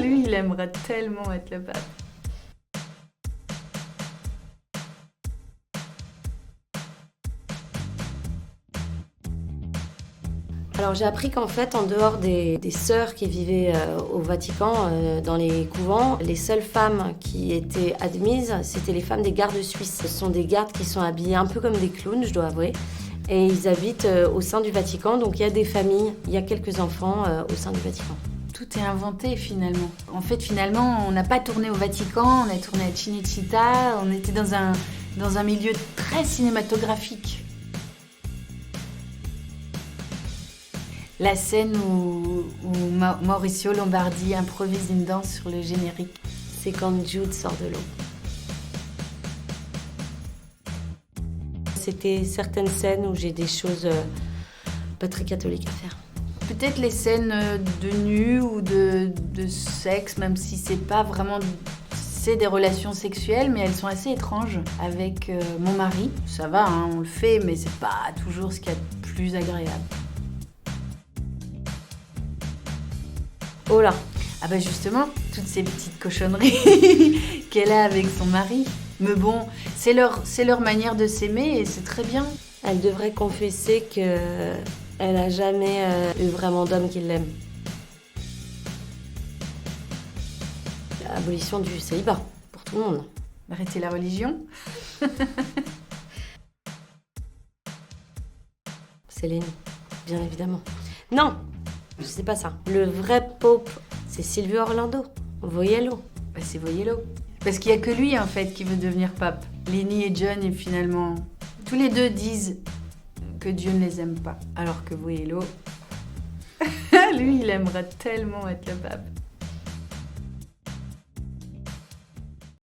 Lui, il aimerait tellement être le pape. Alors j'ai appris qu'en fait, en dehors des sœurs qui vivaient au Vatican, dans les couvents, les seules femmes qui étaient admises, c'était les femmes des gardes suisses. Ce sont des gardes qui sont habillés un peu comme des clowns, je dois avouer. Et ils habitent au sein du Vatican, donc il y a des familles, il y a quelques enfants au sein du Vatican. Tout est inventé finalement. En fait, finalement, on n'a pas tourné au Vatican, on a tourné à Cinecittà, on était dans un milieu très cinématographique. La scène où Maurizio Lombardi improvise une danse sur le générique. C'est quand Jude sort de l'eau. C'était certaines scènes où j'ai des choses pas très catholiques à faire. Peut-être les scènes de nu ou de sexe, même si c'est pas vraiment... C'est des relations sexuelles, mais elles sont assez étranges. Avec mon mari, ça va, hein, on le fait, mais c'est pas toujours ce qu'il y a de plus agréable. Oh là! Ah bah justement, toutes ces petites cochonneries qu'elle a avec son mari. Mais bon, c'est leur manière de s'aimer et c'est très bien. Elle devrait confesser qu'elle n'a jamais eu vraiment d'homme qui l'aime. Abolition du célibat, pour tout le monde. Arrêter la religion. Céline, bien évidemment. Non, c'est pas ça. Le vrai pope, c'est Silvio Orlando. Voyez-le. Bah c'est Voyez-le. Parce qu'il n'y a que lui, en fait, qui veut devenir pape. Lenny et John, et finalement... Tous les deux disent que Dieu ne les aime pas. Alors que Voyez-le... Lui, il aimerait tellement être le pape.